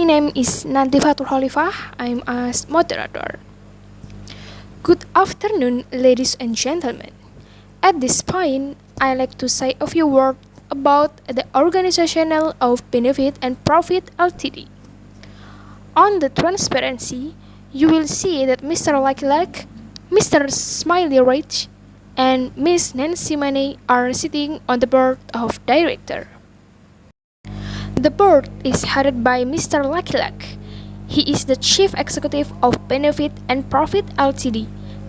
My name is Nadhifatul Kholifah. I'm a moderator. Good afternoon, ladies and gentlemen. At this point, I'd like to say a few words about the organizational of Benefit and Profit Ltd. On the transparency, you will see that Mr. Laila, Mr. Smiley Rich, and Miss Nancy Money are sitting on the board of director. The board is headed by Mr. Laila. He is the chief executive of Benefit and Profit Ltd,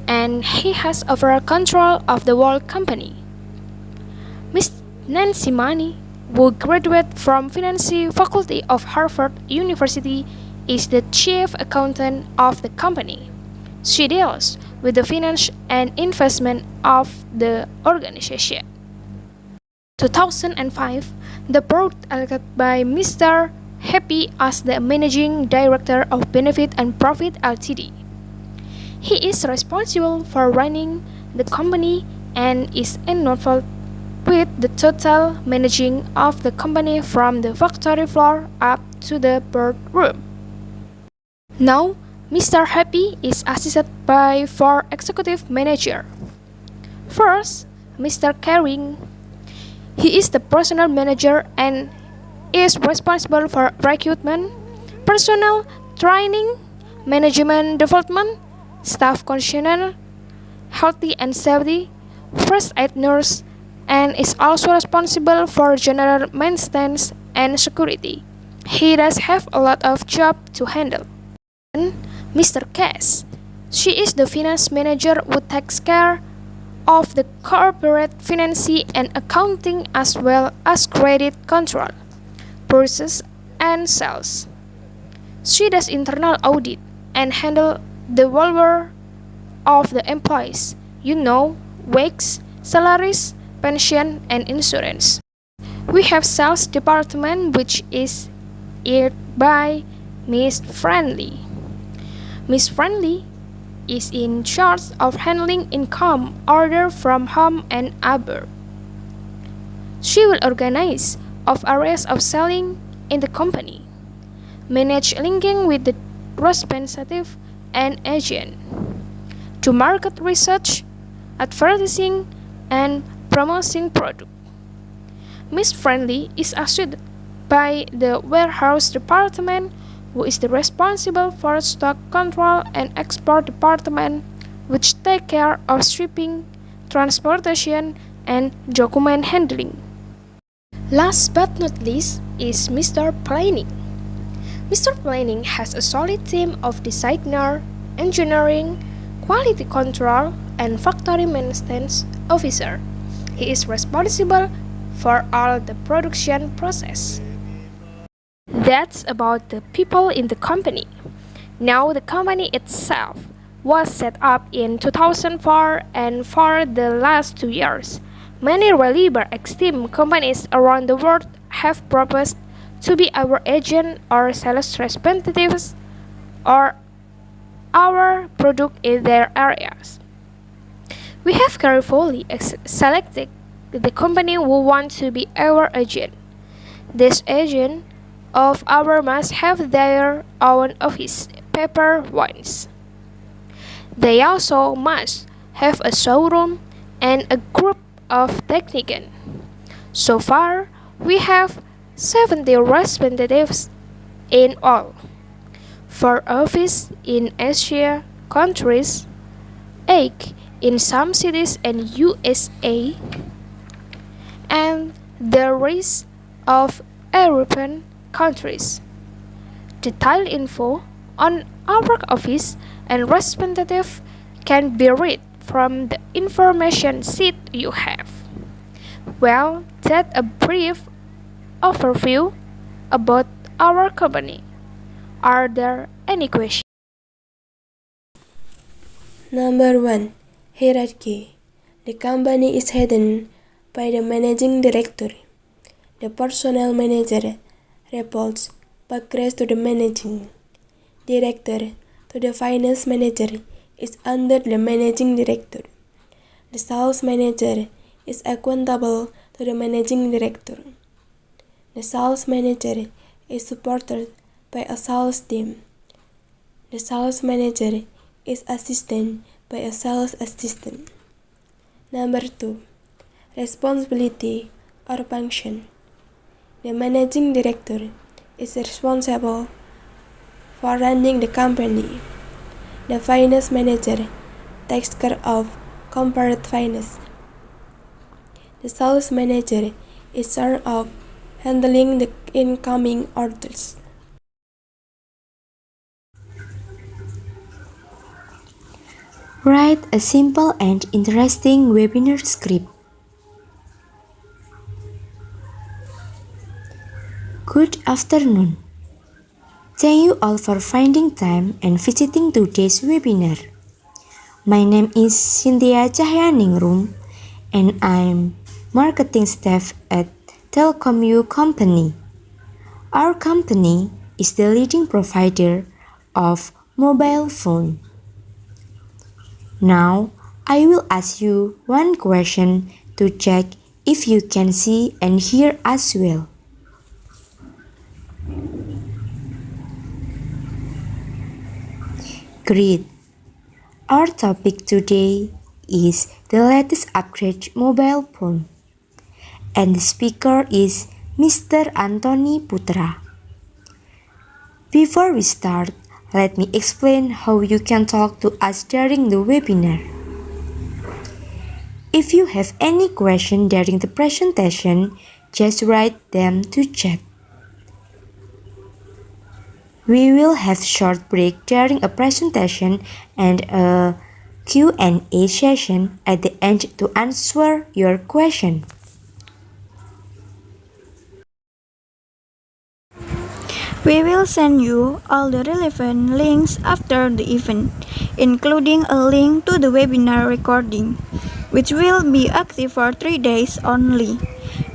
and he has overall control of the whole company. Miss Nancy Money, who graduated from Finance Faculty of Harvard University, is the chief accountant of the company. She deals with the finance and investment of the organization. 2005, the board elected by Mr. Happy as the managing director of Benefit and Profit Ltd. He is responsible for running the company and is involved with the total managing of the company from the factory floor up to the boardroom. Now, Mr. Happy is assisted by 4 executive managers. First, Mr. Caring. He is the personnel manager and is responsible for recruitment, personnel training, management development, staff conditioning, healthy and safety, first aid nurse, and is also responsible for general maintenance and security. He does have a lot of job to handle. And Mr. Cash. She is the finance manager who takes care of the corporate finance and accounting as well as credit control, purchases and sales. She does internal audit and handle the welfare of the employees, wages, salaries, pension and insurance. We have sales department which is led by Miss Friendly. Miss Friendly is in charge of handling income order from home and abroad. She will organize of areas of selling in the company, manage linking with the representative and agent, to market research, advertising, and promoting product. Miss Friendly is assisted by the warehouse department, who is the responsible for stock control and export department, which take care of shipping, transportation, and document handling. Last but not least is Mr. Planning. Mr. Planning has a solid team of designer, engineering, quality control, and factory maintenance officer. He is responsible for all the production process. That's about the people in the company. Now the company itself was set up in 2004, and for the last 2 years, many reliable esteemed companies around the world have proposed to be our agent or sales representatives or our product in their areas. We have carefully selected the company who want to be our agent. This agent of ours must have their own office paper ones. They also must have a showroom and a group of technicians. So far, we have 70 representatives in all. 4 offices in Asia countries, 8 in some cities in USA, and the rest of European countries. Detailed info on our office and representative can be read from the information sheet you have. Well, that's a brief overview about our company. Are there any questions? Number 1. Hierarchy. The company is headed by the managing director. The personnel manager reports progress to the managing director. To the finance manager is under the managing director. The sales manager is accountable to the managing director. The sales manager is supported by a sales team. The sales manager is assisted by a sales assistant. Number 2. Responsibility or function. The managing director is responsible for running the company. The finance manager takes care of corporate finance. The sales manager is charged of handling the incoming orders. Write a simple and interesting webinar script. Good afternoon. Thank you all for finding time and visiting today's webinar. My name is Sintya Cahya Nengrum and I'm marketing staff at MKU company. Our company is the leading provider of mobile phone. Now, I will ask you one question to check if you can see and hear as well. Great! Our topic today is the latest upgrade mobile phone. And the speaker is Mr. Anthony Putra. Before we start, let me explain how you can talk to us during the webinar. If you have any question during the presentation, just write them to chat. We will have short break during a presentation and a Q&A session at the end to answer your question. We will send you all the relevant links after the event, including a link to the webinar recording, which will be active for 3 days only.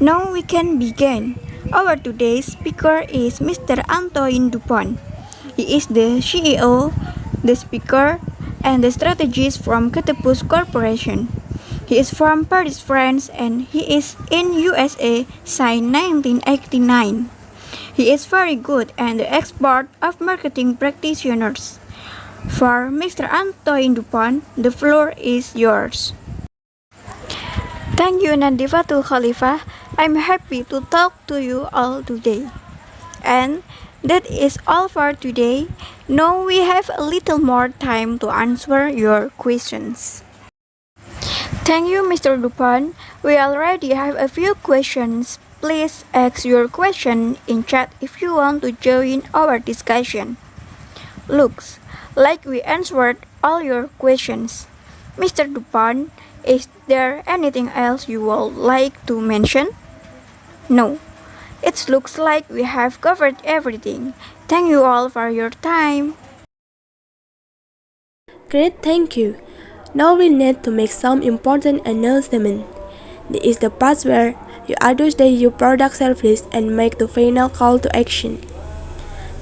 Now we can begin. Our today's speaker is Mr. Antoine Dupont. He is the CEO, the speaker, and the strategist from Ketepus Corporation. He is from Paris, France, and he is in USA since 1989. He is very good and the expert of marketing practitioners. For Mr. Antoine Dupont, the floor is yours. Thank you, Nadhifatul Kholifah. I'm happy to talk to you all today. And that is all for today. Now we have a little more time to answer your questions. Thank you, Mr. Dupont. We already have a few questions. Please ask your question in chat if you want to join our discussion. Looks like we answered all your questions. Mr. Dupont, is there anything else you would like to mention? No. It looks like we have covered everything. Thank you all for your time. Great, thank you. Now we need to make some important announcement. This is the part where you understand your product service and make the final call to action.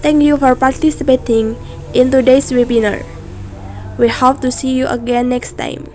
Thank you for participating in today's webinar. We hope to see you again next time.